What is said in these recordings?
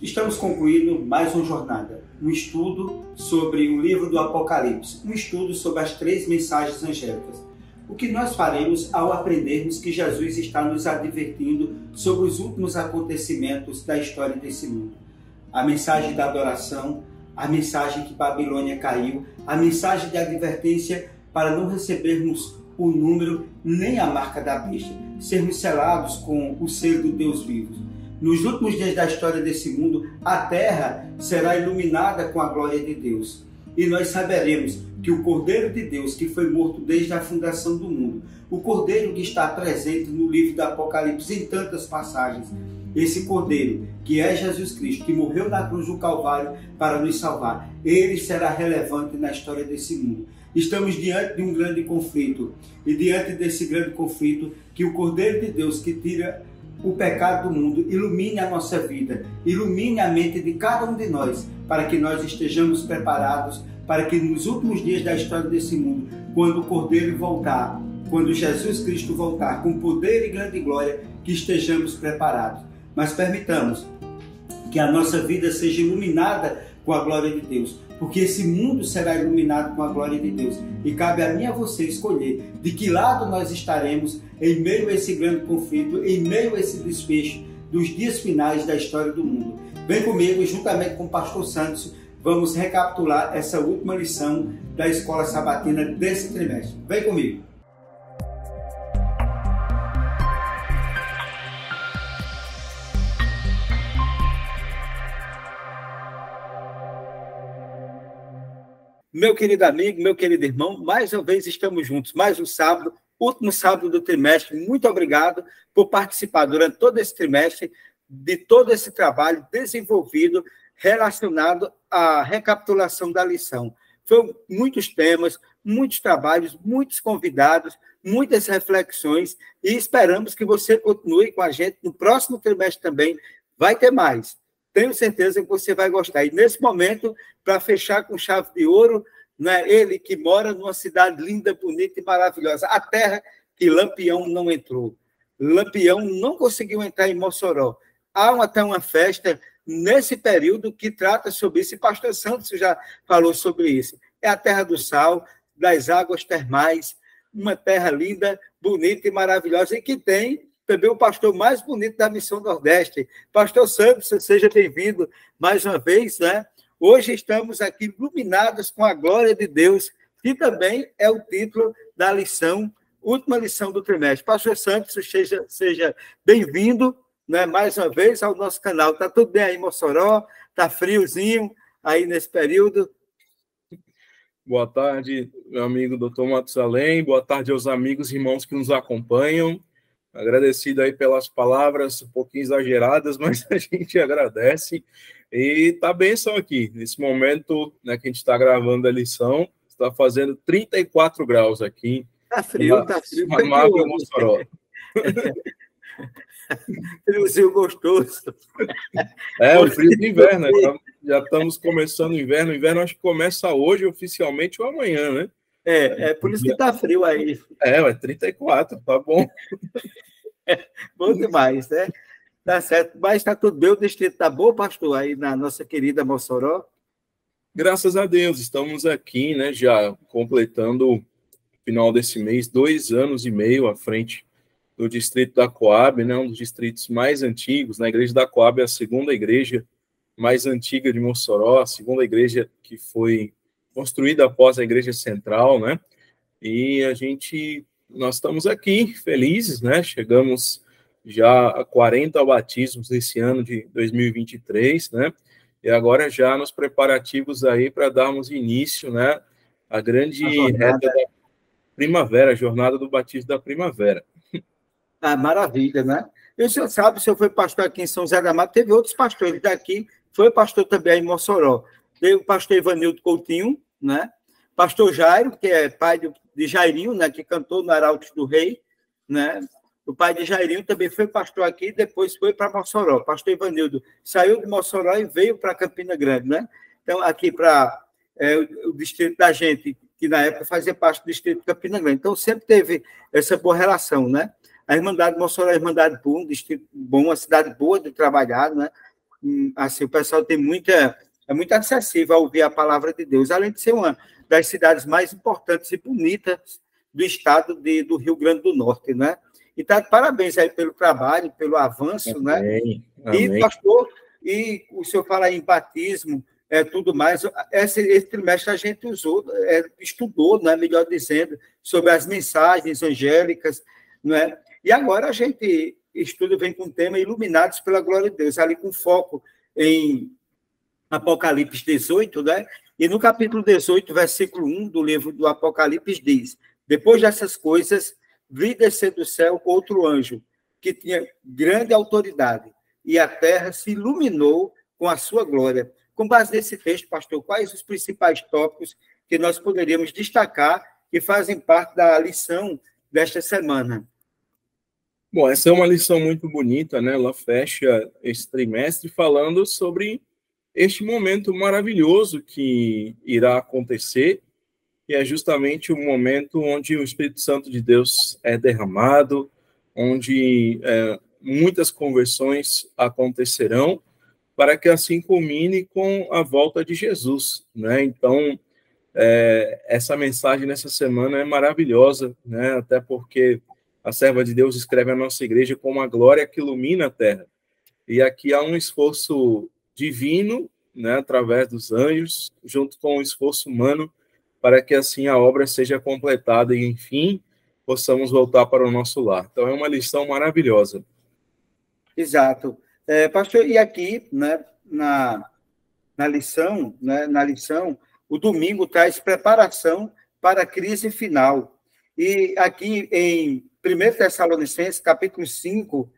Estamos concluindo mais uma jornada, um estudo sobre o livro do Apocalipse, um estudo sobre as 3 mensagens angélicas. O que nós faremos ao aprendermos que Jesus está nos advertindo sobre os últimos acontecimentos da história desse mundo. A mensagem da adoração, a mensagem que Babilônia caiu, a mensagem de advertência para não recebermos o número nem a marca da besta, sermos selados com o selo do Deus vivo. Nos últimos dias da história desse mundo, a terra será iluminada com a glória de Deus. E nós saberemos que o Cordeiro de Deus, que foi morto desde a fundação do mundo, o Cordeiro que está presente no livro do Apocalipse em tantas passagens, esse Cordeiro, que é Jesus Cristo, que morreu na cruz do Calvário para nos salvar, ele será relevante na história desse mundo. Estamos diante de um grande conflito, e diante desse grande conflito, que o Cordeiro de Deus, que tira o pecado do mundo, ilumine a nossa vida, ilumine a mente de cada um de nós, para que nós estejamos preparados, para que nos últimos dias da história desse mundo, quando o Cordeiro voltar, quando Jesus Cristo voltar com poder e grande glória, que estejamos preparados. Mas permitamos que a nossa vida seja iluminada com a glória de Deus, porque esse mundo será iluminado com a glória de Deus, e cabe a mim e a você escolher de que lado nós estaremos em meio a esse grande conflito, em meio a esse desfecho dos dias finais da história do mundo. Vem comigo, juntamente com o pastor Santos, vamos recapitular essa última lição da Escola Sabatina desse trimestre. Vem comigo! Meu querido amigo, meu querido irmão, mais uma vez estamos juntos, mais um sábado, último sábado do trimestre. Muito obrigado por participar durante todo esse trimestre de todo esse trabalho desenvolvido relacionado à recapitulação da lição. Foram muitos temas, muitos trabalhos, muitos convidados, muitas reflexões, e esperamos que você continue com a gente no próximo trimestre também. Vai ter mais. Tenho certeza que você vai gostar. E nesse momento, para fechar com chave de ouro, né, ele que mora numa cidade linda, bonita e maravilhosa, a terra que Lampião não entrou. Lampião não conseguiu entrar em Mossoró. Há até uma festa nesse período que trata sobre isso, e pastor Santos já falou sobre isso. É a terra do sal, das águas termais, uma terra linda, bonita e maravilhosa, e que tem também o pastor mais bonito da Missão Nordeste. Pastor Santos, seja bem-vindo mais uma vez, né? Hoje estamos aqui iluminados com a glória de Deus, que também é o título da lição, última lição do trimestre. Pastor Santos, seja bem-vindo, né, mais uma vez ao nosso canal. Está tudo bem aí em Mossoró? Está friozinho aí nesse período? Boa tarde, meu amigo Dr. Matusalém. Boa tarde aos amigos e irmãos que nos acompanham. Agradecido aí pelas palavras um pouquinho exageradas, mas a gente agradece. E tá bênção aqui. Nesse momento, né, que a gente está gravando a lição, está fazendo 34 graus aqui. Tá frio, tá frio. Mossoró. Friozinho gostoso. É, o frio do inverno, né? Já estamos começando o inverno. O inverno acho que começa hoje, oficialmente, ou amanhã, né? É por isso que tá frio aí. É 34, tá bom. Bom demais, né? Tá certo. Mas está tudo bem, o distrito tá bom, pastor, aí na nossa querida Mossoró? Graças a Deus, estamos aqui, né, já completando o final desse mês, 2 anos e meio à frente do distrito da Coab, né, um dos distritos mais antigos. Na igreja da Coab é a segunda igreja mais antiga de Mossoró, a segunda igreja que foi construída após a igreja central, né? E nós estamos aqui felizes, né? Chegamos já a 40 batismos nesse ano de 2023, né? E agora já nos preparativos aí para darmos início, né, à grande reta da primavera, a jornada do batismo da primavera. Ah, maravilha, né? E o senhor sabe, o senhor foi pastor aqui em São José da Mata, teve outros pastores daqui, foi pastor também aí em Mossoró. Teve o pastor Ivanildo Coutinho, né? Pastor Jairo, que é pai de Jairinho, né, que cantou no Arautos do Rei, né? O pai de Jairinho também foi pastor aqui e depois foi para Mossoró. Pastor Ivanildo saiu de Mossoró e veio para Campina Grande, né? Então, aqui para o distrito da gente, que na época fazia parte do distrito de Campina Grande. Então, sempre teve essa boa relação, né? A Irmandade de Mossoró é a Irmandade boa, um distrito bom, uma cidade boa de trabalhar, né? assim, o pessoal é muito acessível a ouvir a palavra de Deus, além de ser uma das cidades mais importantes e bonitas do estado do Rio Grande do Norte, né? Então, parabéns aí pelo trabalho, pelo avanço, Amém. né? E, pastor, e o senhor fala em batismo, tudo mais. Esse trimestre a gente estudou, né, melhor dizendo, sobre as mensagens angélicas, não é? E agora a gente estuda, vem com o tema Iluminados pela Glória de Deus, ali com foco em Apocalipse 18, né? E no capítulo 18, versículo 1 do livro do Apocalipse diz: depois dessas coisas, vi descer do céu outro anjo, que tinha grande autoridade, e a terra se iluminou com a sua glória. Com base nesse texto, pastor, quais os principais tópicos que nós poderíamos destacar que fazem parte da lição desta semana? Bom, essa é uma lição muito bonita, né? Ela fecha esse trimestre falando sobre este momento maravilhoso que irá acontecer, que é justamente o momento onde o Espírito Santo de Deus é derramado, onde muitas conversões acontecerão, para que assim culmine com a volta de Jesus, né? Então, essa mensagem nessa semana é maravilhosa, né? Até porque a serva de Deus escreve a nossa igreja como a glória que ilumina a terra. E aqui há um esforço divino, né, através dos anjos, junto com o esforço humano, para que assim a obra seja completada e, enfim, possamos voltar para o nosso lar. Então, é uma lição maravilhosa. Exato. Pastor, e aqui, né, na lição, né, o domingo traz preparação para a crise final. E aqui em 1 Tessalonicenses, capítulo 5,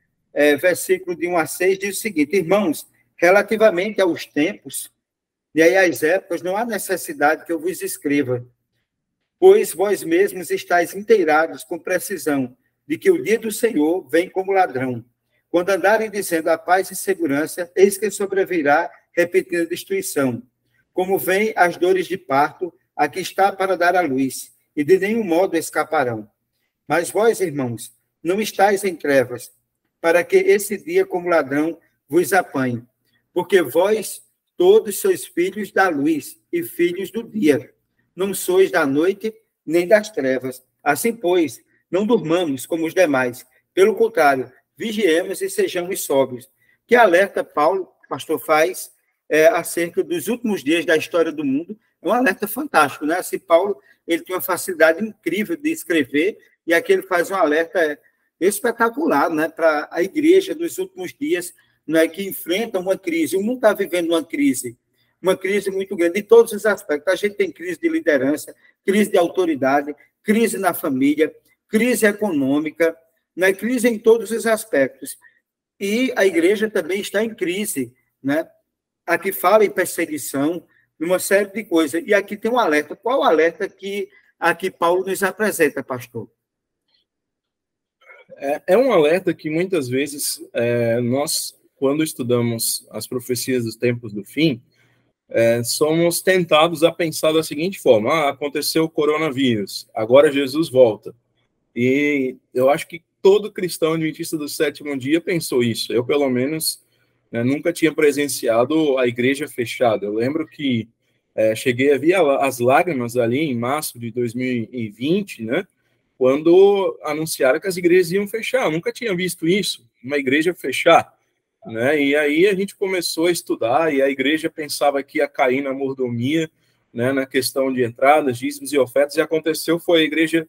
versículo de 1 a 6, diz o seguinte: irmãos, relativamente aos tempos, e aí às épocas, não há necessidade que eu vos escreva, pois vós mesmos estáis inteirados com precisão de que o dia do Senhor vem como ladrão. Quando andarem dizendo a paz e segurança, eis que sobrevirá repetida destruição. Como vêm as dores de parto, aqui está para dar à luz, e de nenhum modo escaparão. Mas vós, irmãos, não estáis em trevas, para que esse dia como ladrão vos apanhe. Porque vós todos sois filhos da luz e filhos do dia. Não sois da noite nem das trevas. Assim, pois, não durmamos como os demais. Pelo contrário, vigiemos e sejamos sóbrios. Que alerta Paulo, pastor, faz acerca dos últimos dias da história do mundo. É um alerta fantástico, né? Assim, Paulo, ele tem uma facilidade incrível de escrever, e aqui ele faz um alerta espetacular, né, para a igreja dos últimos dias, né, que enfrenta uma crise. O mundo está vivendo uma crise muito grande, em todos os aspectos. A gente tem crise de liderança, crise de autoridade, crise na família, crise econômica, né, crise em todos os aspectos. E a igreja também está em crise, né? Aqui fala em perseguição, uma série de coisas. E aqui tem um alerta. Qual o alerta que aqui Paulo nos apresenta, pastor? É um alerta que muitas vezes nós, quando estudamos as profecias dos tempos do fim, somos tentados a pensar da seguinte forma: aconteceu o coronavírus, agora Jesus volta. E eu acho que todo cristão adventista do sétimo dia pensou isso. Eu, pelo menos, nunca tinha presenciado a igreja fechada. Eu lembro que cheguei a ver as lágrimas ali em março de 2020, né? Quando anunciaram que as igrejas iam fechar. Eu nunca tinha visto isso, uma igreja fechar, né? E aí a gente começou a estudar, e a igreja pensava que ia cair na mordomia, né, na questão de entradas, dízimos e ofertas, e aconteceu foi a igreja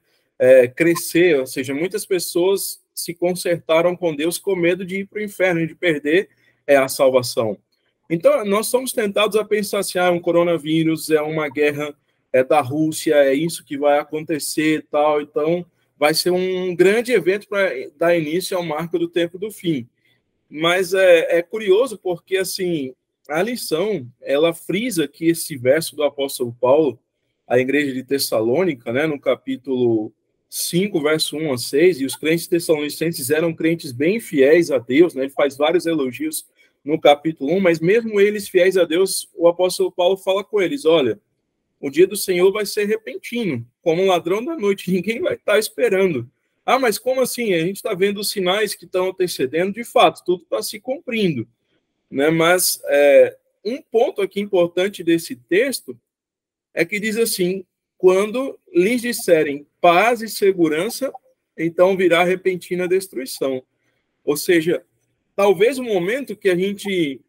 crescer, ou seja, muitas pessoas se consertaram com Deus com medo de ir para o inferno e de perder a salvação. Então, nós somos tentados a pensar assim: um coronavírus, é uma guerra da Rússia, é isso que vai acontecer, tal. Então, vai ser um grande evento para dar início ao marco do tempo do fim. Mas é curioso porque, assim, a lição, ela frisa que esse verso do apóstolo Paulo, à igreja de Tessalônica, né, no capítulo 5, verso 1 a 6, e os crentes tessalonicenses eram crentes bem fiéis a Deus, né, ele faz vários elogios no capítulo 1, mas mesmo eles fiéis a Deus, o apóstolo Paulo fala com eles: olha, o dia do Senhor vai ser repentino, como um ladrão da noite, ninguém vai estar esperando. Mas como assim? A gente está vendo os sinais que estão antecedendo, de fato, tudo está se cumprindo. né? Mas um ponto aqui importante desse texto é que diz assim: quando lhes disserem paz e segurança, então virá repentina destruição. Ou seja, talvez o momento que a gente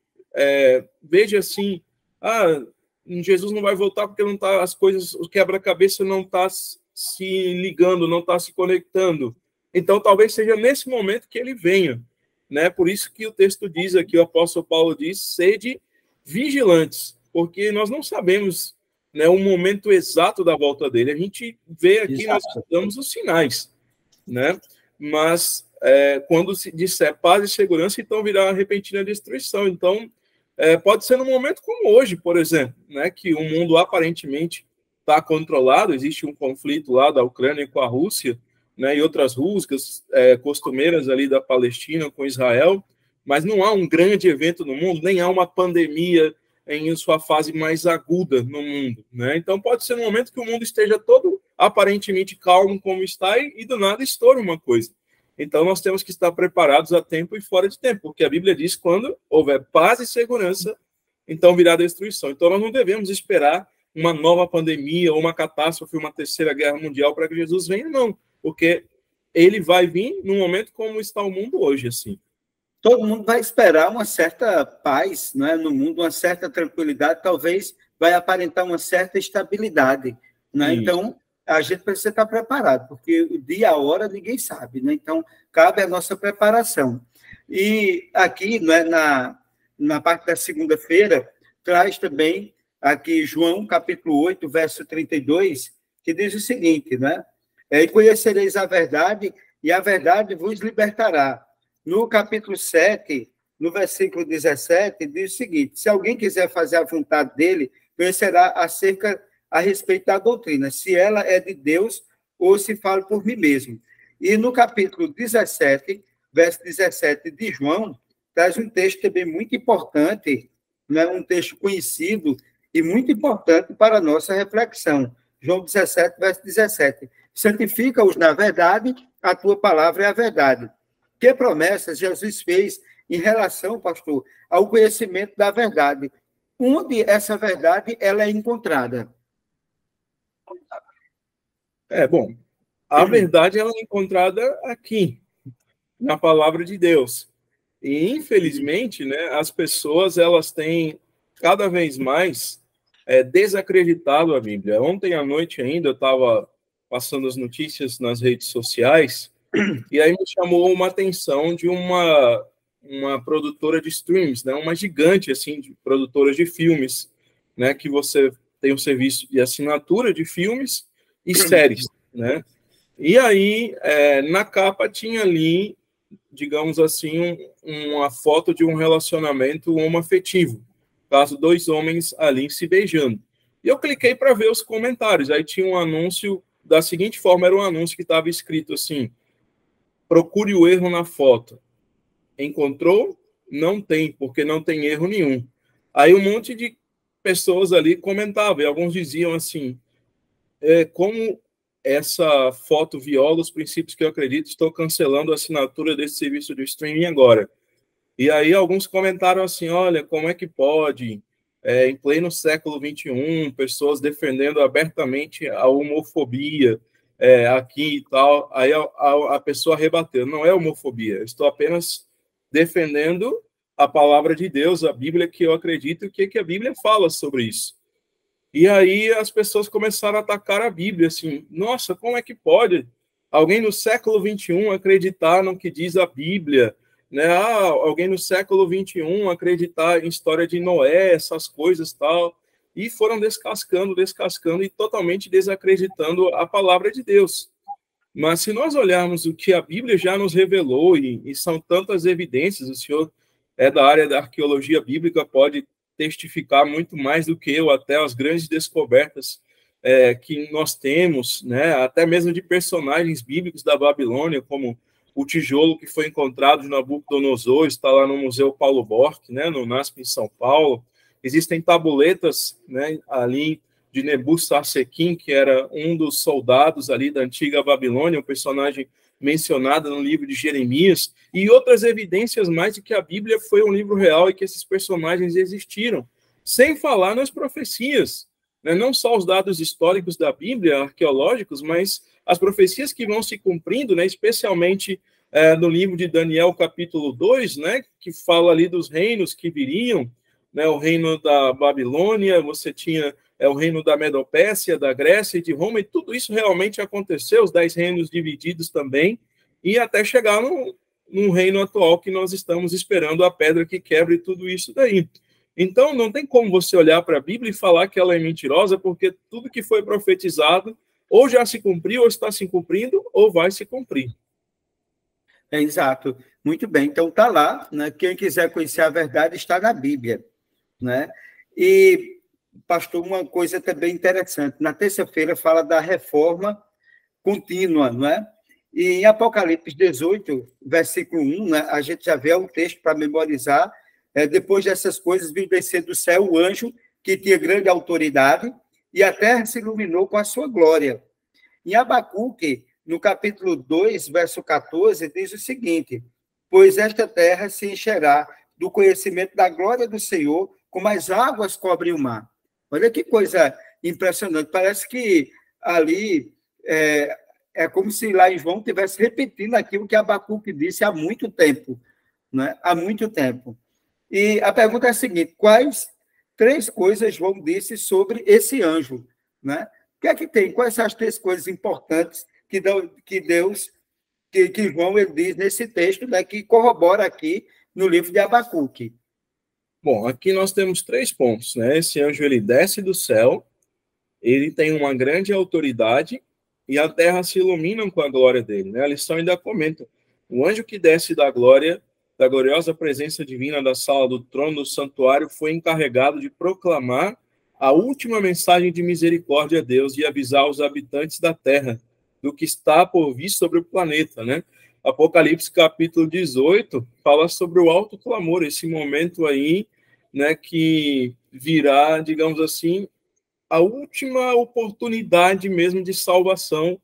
veja assim, Jesus não vai voltar porque não tá, as coisas, o quebra-cabeça não está se ligando, não está se conectando. Então, talvez seja nesse momento que ele venha, né? Por isso que o texto diz aqui, o apóstolo Paulo diz, sede vigilantes, porque nós não sabemos, né, o momento exato da volta dele. A gente vê aqui, nós damos os sinais, né? Mas quando se disser paz e segurança, então virá a repentina destruição. Então, pode ser num momento como hoje, por exemplo, né, que o mundo aparentemente está controlado, existe um conflito lá da Ucrânia com a Rússia, né, e outras rusgas costumeiras ali da Palestina com Israel, mas não há um grande evento no mundo, nem há uma pandemia em sua fase mais aguda no mundo, né? Então pode ser um momento que o mundo esteja todo aparentemente calmo como está e do nada estoura uma coisa. Então nós temos que estar preparados a tempo e fora de tempo, porque a Bíblia diz que quando houver paz e segurança, então virá destruição. Então nós não devemos esperar uma nova pandemia ou uma catástrofe, uma terceira guerra mundial para que Jesus venha, não, porque ele vai vir num momento como está o mundo hoje, assim. Todo mundo vai esperar uma certa paz, né, no mundo, uma certa tranquilidade, talvez vai aparentar uma certa estabilidade, né? Então, a gente precisa estar preparado, porque o dia, a hora, ninguém sabe, né? Então, cabe a nossa preparação. E aqui, né, na parte da segunda-feira, traz também aqui João, capítulo 8, verso 32, que diz o seguinte, né? E conhecereis a verdade, e a verdade vos libertará. No capítulo 7, no versículo 17, diz o seguinte: se alguém quiser fazer a vontade dele, conhecerá a respeito da doutrina, se ela é de Deus ou se fala por mim mesmo. E no capítulo 17, verso 17 de João, traz um texto também muito importante, né? Um texto conhecido e muito importante para a nossa reflexão. João 17, verso 17. Santifica-os na verdade, a tua palavra é a verdade. Que promessas Jesus fez em relação, pastor, ao conhecimento da verdade? Onde essa verdade ela é encontrada? Bom, a verdade ela é encontrada aqui, na palavra de Deus. E, infelizmente, né, as pessoas elas têm cada vez mais desacreditado a Bíblia. Ontem à noite ainda eu estava passando as notícias nas redes sociais e aí me chamou uma atenção de uma produtora de streams, né, uma gigante assim de produtora de filmes, né, que você tem um serviço de assinatura de filmes e séries, né? E aí na capa tinha ali, digamos assim, uma foto de um relacionamento homoafetivo, caso dois homens ali se beijando. E eu cliquei para ver os comentários. Aí tinha um anúncio da seguinte forma, era um anúncio que estava escrito assim: procure o erro na foto. Encontrou? Não tem, porque não tem erro nenhum. Aí um monte de pessoas ali comentavam, e alguns diziam assim, como essa foto viola os princípios que eu acredito, estou cancelando a assinatura desse serviço de streaming agora. E aí alguns comentaram assim, olha, como é que pode, em pleno século XXI, pessoas defendendo abertamente a homofobia aqui e tal. Aí a pessoa rebateu, não é homofobia, eu estou apenas defendendo a palavra de Deus, a Bíblia, que eu acredito, e o que a Bíblia fala sobre isso. E aí as pessoas começaram a atacar a Bíblia, assim, nossa, como é que pode alguém no século XXI acreditar no que diz a Bíblia, né? Alguém no século XXI acreditar em história de Noé, essas coisas tal, e foram descascando e totalmente desacreditando a palavra de Deus. Mas se nós olharmos o que a Bíblia já nos revelou, e são tantas evidências, o senhor é da área da arqueologia bíblica, pode testificar muito mais do que eu, até as grandes descobertas que nós temos, né, até mesmo de personagens bíblicos da Babilônia, como o tijolo que foi encontrado de Nabucodonosor, está lá no Museu Paulo Borck, né, no NASP em São Paulo. Existem tabuletas, né, ali de Nebu-Sarsequim, que era um dos soldados ali da antiga Babilônia, um personagem mencionada no livro de Jeremias, e outras evidências mais de que a Bíblia foi um livro real e que esses personagens existiram, sem falar nas profecias, né? Não só os dados históricos da Bíblia, arqueológicos, mas as profecias que vão se cumprindo, né? Especialmente no livro de Daniel, capítulo 2, né? Que fala ali dos reinos que viriam, né? O reino da Babilônia, você tinha o reino da Medopécia, da Grécia e de Roma, e tudo isso realmente aconteceu, os 10 reinos divididos também, e até chegar num reino atual que nós estamos esperando a pedra que quebre tudo isso daí. Então, não tem como você olhar para a Bíblia e falar que ela é mentirosa, porque tudo que foi profetizado ou já se cumpriu, ou está se cumprindo, ou vai se cumprir. Exato. Muito bem. Então, está lá, né? Quem quiser conhecer a verdade está na Bíblia, né? E, pastor, uma coisa também interessante. Na terça-feira fala da reforma contínua, não é? E em Apocalipse 18, versículo 1, né, a gente já vê um texto para memorizar. Depois dessas coisas, veio descer do céu o anjo que tinha grande autoridade e a terra se iluminou com a sua glória. Em Abacuque, no capítulo 2, verso 14, diz o seguinte: pois esta terra se encherá do conhecimento da glória do Senhor, como as águas cobrem o mar. Olha que coisa impressionante. Parece que ali é como se lá em João estivesse repetindo aquilo que Abacuque disse há muito tempo, né? Há muito tempo. E a pergunta é a seguinte: quais 3 coisas João disse sobre esse anjo, né? O que é que tem? Quais são as 3 coisas importantes que João ele diz nesse texto, né, que corrobora aqui no livro de Abacuque? Bom, aqui nós temos 3 pontos, né? Esse anjo, ele desce do céu, ele tem uma grande autoridade e a terra se ilumina com a glória dele, né? A lição ainda comenta: o anjo que desce da glória, da gloriosa presença divina da sala do trono do santuário, foi encarregado de proclamar a última mensagem de misericórdia a Deus e avisar os habitantes da terra do que está por vir sobre o planeta, né? Apocalipse capítulo 18 fala sobre o alto clamor, esse momento aí, né, que virá, digamos assim, a última oportunidade mesmo de salvação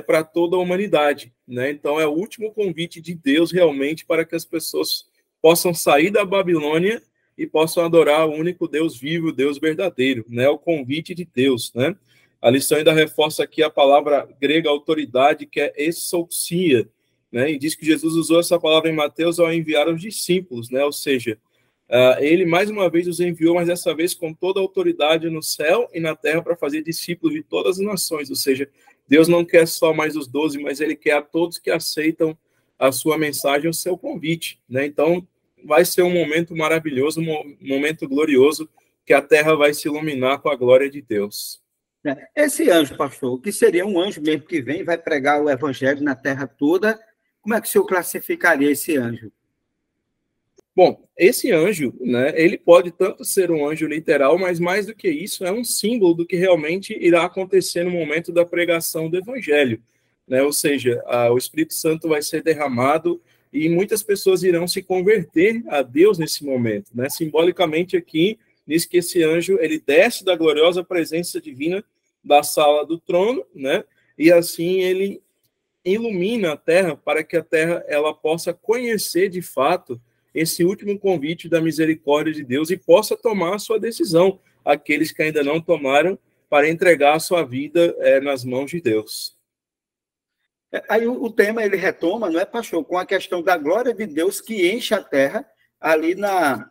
para toda a humanidade, né? Então é o último convite de Deus realmente para que as pessoas possam sair da Babilônia e possam adorar o único Deus vivo, Deus verdadeiro, né? O convite de Deus, né? A lição ainda reforça aqui a palavra grega autoridade, que é exousia, né? E diz que Jesus usou essa palavra em Mateus ao enviar os discípulos, né? Ou seja, ele mais uma vez os enviou, mas dessa vez com toda a autoridade no céu e na terra para fazer discípulos de todas as nações. Ou seja, Deus não quer só mais os 12, mas ele quer a todos que aceitam a sua mensagem, o seu convite, né? Então, vai ser um momento maravilhoso, um momento glorioso, que a terra vai se iluminar com a glória de Deus. Esse anjo, pastor, que seria um anjo mesmo que vem, vai pregar o evangelho na terra toda, como é que o senhor classificaria esse anjo? Bom, esse anjo, né, ele pode tanto ser um anjo literal, mas mais do que isso, é um símbolo do que realmente irá acontecer no momento da pregação do evangelho, né? Ou seja, o Espírito Santo vai ser derramado e muitas pessoas irão se converter a Deus nesse momento, né? Simbolicamente aqui, diz que esse anjo, ele desce da gloriosa presença divina da sala do trono, né? E assim ele ilumina a terra para que a terra ela possa conhecer de fato esse último convite da misericórdia de Deus e possa tomar a sua decisão, aqueles que ainda não tomaram, para entregar a sua vida nas mãos de Deus. Aí o tema ele retoma, não é, pastor, com a questão da glória de Deus que enche a terra ali na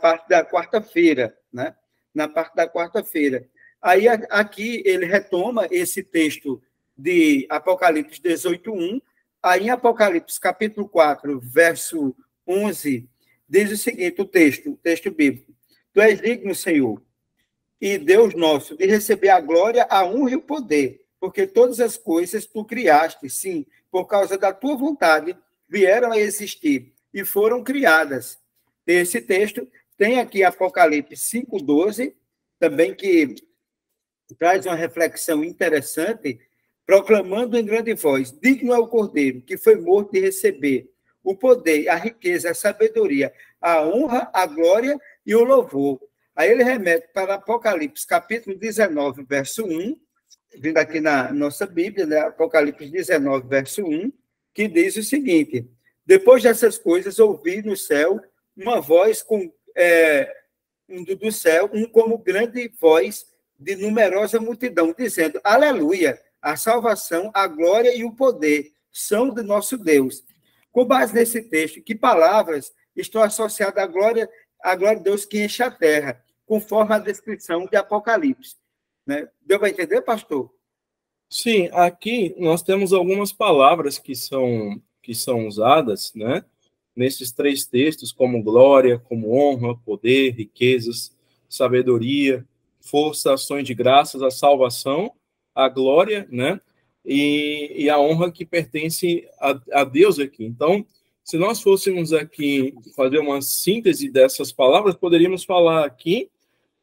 parte da quarta-feira, né? Na parte da quarta-feira. Aí aqui ele retoma esse texto de Apocalipse 18:1. Aí em Apocalipse capítulo 4, verso 11, diz o seguinte, o texto bíblico: Tu és digno, Senhor, e Deus nosso, de receber a glória, a honra e o poder, porque todas as coisas tu criaste, sim, por causa da tua vontade, vieram a existir e foram criadas. Esse texto tem aqui Apocalipse 5:12, também que traz uma reflexão interessante, proclamando em grande voz: digno é o Cordeiro, que foi morto, de receber o poder, a riqueza, a sabedoria, a honra, a glória e o louvor. Aí ele remete para Apocalipse, capítulo 19, verso 1, vindo aqui na nossa Bíblia, né? Apocalipse 19, verso 1, que diz o seguinte: depois dessas coisas, ouvi no céu uma voz do céu, como grande voz de numerosa multidão, dizendo: Aleluia! A salvação, a glória e o poder são do nosso Deus. Com base nesse texto, que palavras estão associadas à glória de Deus que enche a terra, conforme a descrição de Apocalipse? Né? Deu para entender, pastor? Sim, aqui nós temos algumas palavras que são usadas, né, nesses três textos, como glória, como honra, poder, riquezas, sabedoria, força, ações de graças, a salvação, a glória, né, e a honra que pertence a Deus aqui. Então, se nós fôssemos aqui fazer uma síntese dessas palavras, poderíamos falar aqui,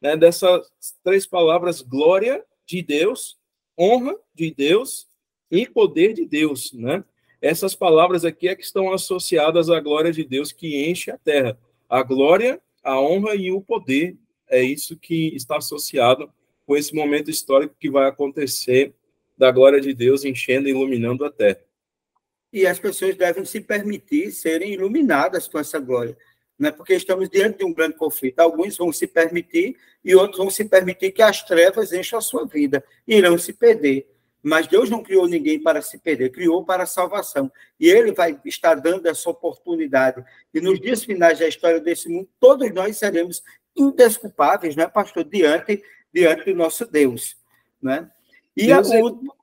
né, dessas três palavras: glória de Deus, honra de Deus e poder de Deus, né? Essas palavras aqui é que estão associadas à glória de Deus que enche a terra. A glória, a honra e o poder, é isso que está associado com esse momento histórico que vai acontecer da glória de Deus enchendo e iluminando a terra. E as pessoas devem se permitir serem iluminadas com essa glória, né? Porque estamos diante de um grande conflito. Alguns vão se permitir e outros vão se permitir que as trevas encham a sua vida, irão se perder. Mas Deus não criou ninguém para se perder, criou para a salvação. E Ele vai estar dando essa oportunidade. E nos dias finais da história desse mundo, todos nós seremos indesculpáveis, né, pastor, diante do nosso Deus, né? E Deus,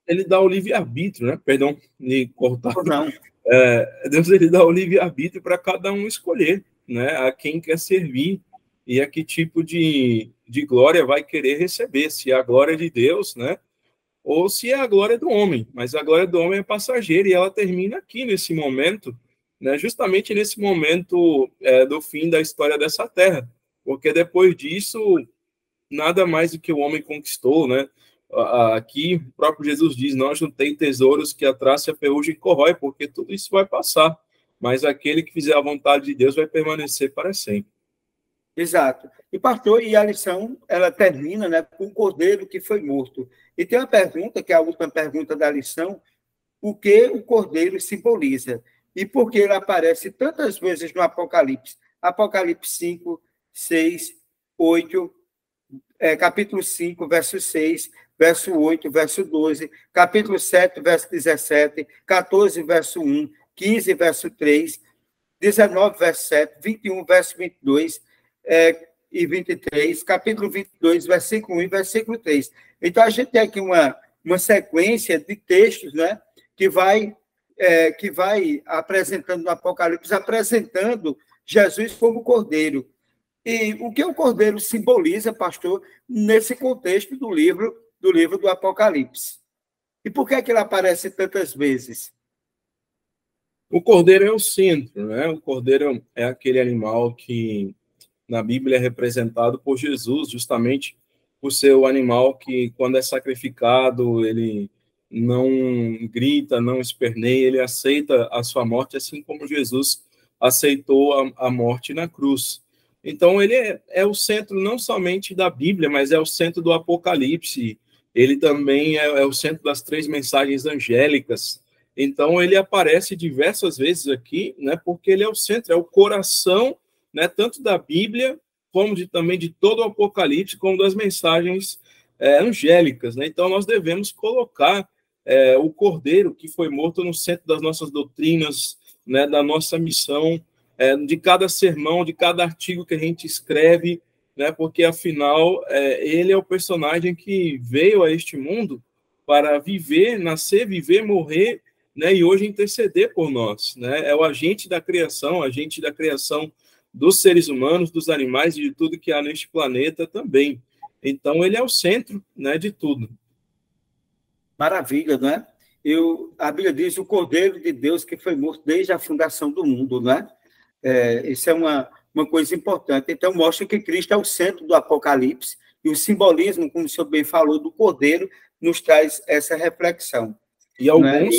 ele dá o livre-arbítrio, né? Perdão de cortar. Não. Deus, ele dá o livre-arbítrio para cada um escolher, né, a quem quer servir e a que tipo de glória vai querer receber, se é a glória de Deus, né, ou se é a glória do homem. Mas a glória do homem é passageira e ela termina aqui nesse momento, né, justamente nesse momento do fim da história dessa terra, porque depois disso nada mais do que o homem conquistou, né? Aqui o próprio Jesus diz: não juntei tesouros que a traça e a ferrugem corrói, porque tudo isso vai passar, mas aquele que fizer a vontade de Deus vai permanecer para sempre. Exato. E, pastor, e a lição, ela termina, né, com o cordeiro que foi morto. E tem uma pergunta, que é a última pergunta da lição: o que o cordeiro simboliza? E por que ele aparece tantas vezes no Apocalipse? Apocalipse 5, 6, 8, capítulo 5, verso 6, verso 8, verso 12, capítulo 7, verso 17, 14, verso 1, 15, verso 3, 19, verso 7, 21, verso 22 e 23, capítulo 22, versículo 1 e versículo 3. Então, a gente tem aqui uma sequência de textos, né, que vai apresentando no Apocalipse, apresentando Jesus como cordeiro. E o que o cordeiro simboliza, pastor, nesse contexto do livro do Apocalipse? E por que ele aparece tantas vezes? O cordeiro é o centro, né? O cordeiro é aquele animal que na Bíblia é representado por Jesus, justamente por ser o animal que, quando é sacrificado, ele não grita, não esperneia, ele aceita a sua morte, assim como Jesus aceitou a morte na cruz. Então, ele é o centro não somente da Bíblia, mas é o centro do Apocalipse. Ele também é o centro das três mensagens angélicas. Então, ele aparece diversas vezes aqui, né, porque ele é o centro, é o coração, né, tanto da Bíblia, como também de todo o Apocalipse, como das mensagens angélicas, né? Então, nós devemos colocar o Cordeiro, que foi morto, no centro das nossas doutrinas, né, da nossa missão, de cada sermão, de cada artigo que a gente escreve, né, porque, afinal, ele é o personagem que veio a este mundo para viver, nascer, viver, morrer, né, e hoje interceder por nós, né? É o agente da criação dos seres humanos, dos animais e de tudo que há neste planeta também. Então, ele é o centro, né, de tudo. Maravilha, não é? A Bíblia diz: o Cordeiro de Deus que foi morto desde a fundação do mundo, não é? Isso é uma coisa importante. Então, mostra que Cristo é o centro do Apocalipse, e o simbolismo, como o senhor bem falou, do Cordeiro, nos traz essa reflexão. E alguns,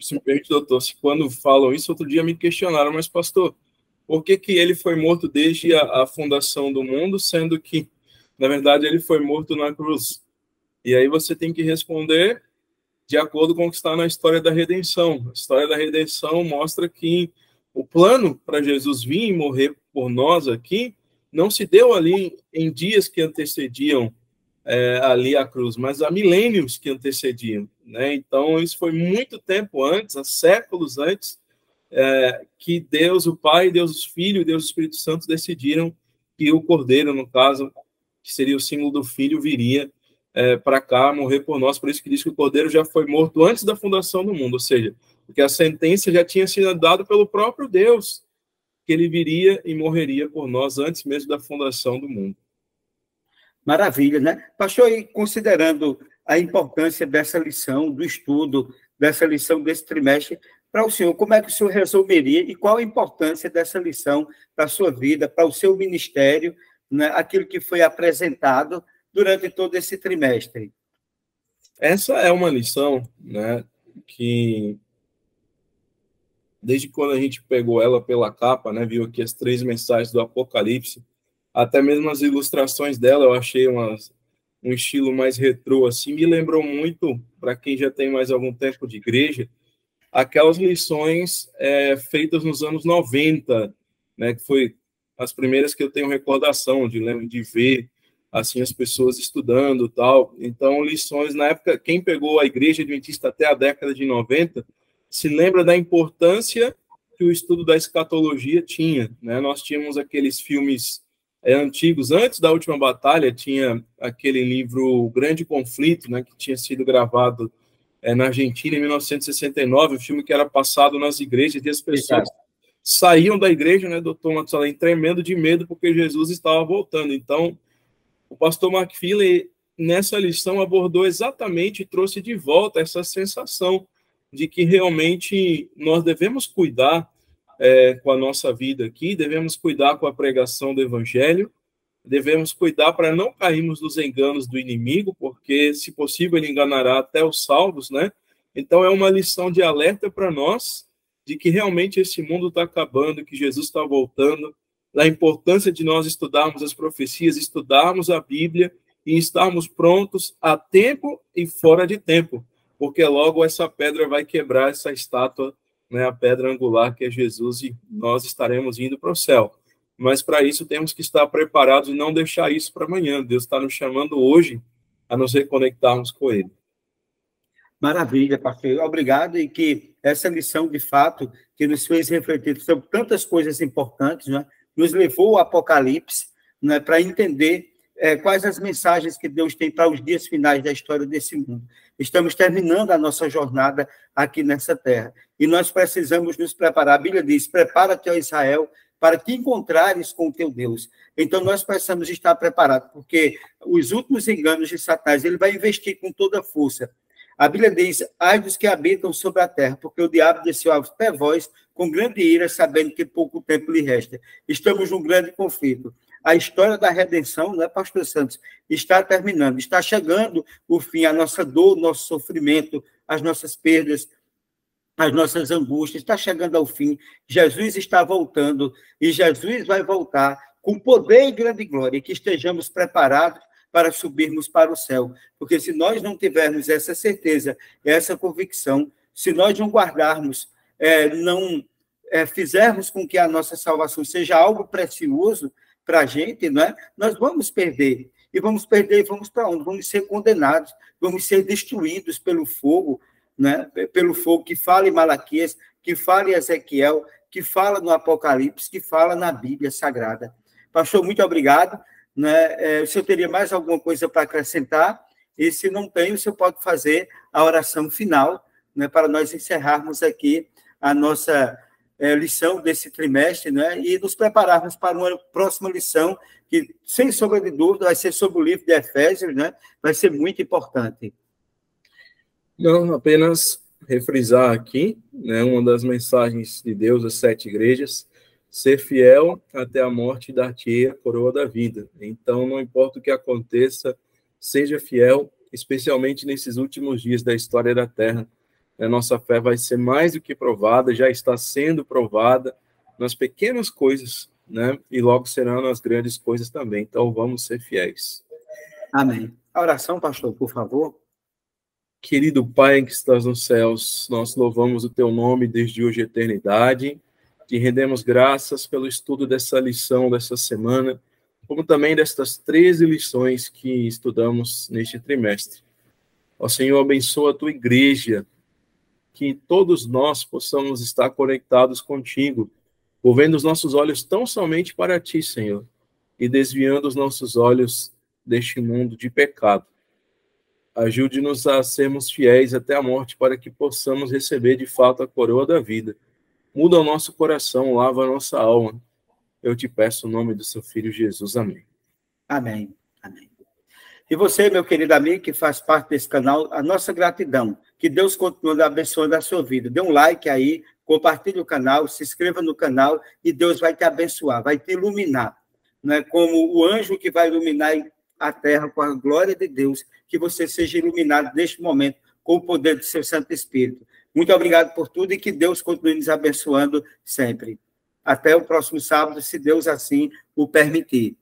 se me permite, doutor, quando falam isso, outro dia me questionaram: mas, pastor, por que ele foi morto desde a fundação do mundo, sendo que, na verdade, ele foi morto na cruz? E aí você tem que responder de acordo com o que está na história da redenção. A história da redenção mostra que o plano para Jesus vir e morrer por nós aqui não se deu ali em dias que antecediam ali a cruz, mas há milênios que antecediam, né? Então, isso foi muito tempo antes, há séculos antes, que Deus, o Pai, Deus, o Filho e Deus, o Espírito Santo decidiram que o Cordeiro, no caso, que seria o símbolo do Filho, viria para cá morrer por nós. Por isso que diz que o Cordeiro já foi morto antes da fundação do mundo, ou seja, porque a sentença já tinha sido dada pelo próprio Deus, que ele viria e morreria por nós antes mesmo da fundação do mundo. Maravilha, né? Pastor, e considerando a importância dessa lição, do estudo, dessa lição desse trimestre, para o senhor, como é que o senhor resumiria e qual a importância dessa lição para a sua vida, para o seu ministério, né? Aquilo que foi apresentado durante todo esse trimestre? Essa é uma lição, né, que desde quando a gente pegou ela pela capa, né, viu aqui as 3 mensagens do Apocalipse, até mesmo as ilustrações dela, eu achei um estilo mais retrô, assim, me lembrou muito, para quem já tem mais algum tempo de igreja, aquelas lições feitas nos anos 90, né, que foi as primeiras que eu tenho recordação, de ver, assim, as pessoas estudando e tal. Então, lições, na época, quem pegou a Igreja Adventista até a década de 90, se lembra da importância que o estudo da escatologia tinha, né? Nós tínhamos aqueles filmes antigos, antes da Última Batalha, tinha aquele livro O Grande Conflito, né, que tinha sido gravado na Argentina em 1969, um filme que era passado nas igrejas, e as pessoas saíam da igreja, né, doutor Matusalém, tremendo de medo, porque Jesus estava voltando. Então, o pastor McFeely, nessa lição, abordou exatamente e trouxe de volta essa sensação de que realmente nós devemos cuidar com a nossa vida aqui, devemos cuidar com a pregação do evangelho, devemos cuidar para não cairmos nos enganos do inimigo, porque, se possível, ele enganará até os salvos, né? Então, é uma lição de alerta para nós, de que realmente esse mundo está acabando, que Jesus está voltando, da importância de nós estudarmos as profecias, estudarmos a Bíblia e estarmos prontos a tempo e fora de tempo, porque logo essa pedra vai quebrar essa estátua, né, a pedra angular que é Jesus, e nós estaremos indo para o céu. Mas para isso temos que estar preparados e não deixar isso para amanhã. Deus está nos chamando hoje a nos reconectarmos com Ele. Maravilha, pastor. Obrigado, e que essa lição, de fato, que nos fez refletir sobre tantas coisas importantes, né, nos levou ao Apocalipse, né, para entender quais as mensagens que Deus tem para os dias finais da história desse mundo. Estamos terminando a nossa jornada aqui nessa terra, e nós precisamos nos preparar. A Bíblia diz, prepara-te, ó Israel, para te encontrares com o teu Deus. Então, nós precisamos estar preparados, porque os últimos enganos de Satanás, ele vai investir com toda a força. A Bíblia diz, ai dos que habitam sobre a terra, porque o diabo desceu até vós com grande ira, sabendo que pouco tempo lhe resta. Estamos num grande conflito. A história da redenção, não é, pastor Santos, está terminando, está chegando o fim, a nossa dor, nosso sofrimento, as nossas perdas, as nossas angústias, está chegando ao fim. Jesus está voltando, e Jesus vai voltar com poder e grande glória, e que estejamos preparados para subirmos para o céu. Porque se nós não tivermos essa certeza, essa convicção, se nós não guardarmos, não fizermos com que a nossa salvação seja algo precioso para a gente, não é? Nós vamos perder. E vamos perder, e vamos para onde? Vamos ser condenados, vamos ser destruídos pelo fogo, né? Pelo fogo que fala em Malaquias, que fala em Ezequiel, que fala no Apocalipse, que fala na Bíblia Sagrada. Pastor, muito obrigado. Né? O senhor teria mais alguma coisa para acrescentar? E se não tem, o senhor pode fazer a oração final, né, para nós encerrarmos aqui a nossa lição desse trimestre, né, e nos prepararmos para uma próxima lição que, sem sombra de dúvida, vai ser sobre o livro de Efésios, né? Vai ser muito importante. Não, apenas refrisar aqui, né, uma das mensagens de Deus às 7 igrejas: ser fiel até a morte, dar-te-ei a coroa da vida. Então, não importa o que aconteça, seja fiel, especialmente nesses últimos dias da história da Terra. A nossa fé vai ser mais do que provada, já está sendo provada nas pequenas coisas, né? E logo serão nas grandes coisas também. Então, vamos ser fiéis. Amém. A oração, pastor, por favor. Querido Pai que estás nos céus, nós louvamos o teu nome desde hoje à eternidade. Te rendemos graças pelo estudo dessa lição dessa semana, como também destas 13 lições que estudamos neste trimestre. Ó Senhor, abençoa a tua igreja, que todos nós possamos estar conectados contigo, volvendo os nossos olhos tão somente para ti, Senhor, e desviando os nossos olhos deste mundo de pecado. Ajude-nos a sermos fiéis até a morte, para que possamos receber de fato a coroa da vida. Muda o nosso coração, lava a nossa alma. Eu te peço o nome do seu Filho Jesus. Amém. Amém. Amém. E você, meu querido amigo, que faz parte desse canal, a nossa gratidão. Que Deus continue abençoando a sua vida. Dê um like aí, compartilhe o canal, se inscreva no canal e Deus vai te abençoar, vai te iluminar. Não é como o anjo que vai iluminar a terra com a glória de Deus, que você seja iluminado neste momento com o poder do seu Santo Espírito. Muito obrigado por tudo e que Deus continue nos abençoando sempre. Até o próximo sábado, se Deus assim o permitir.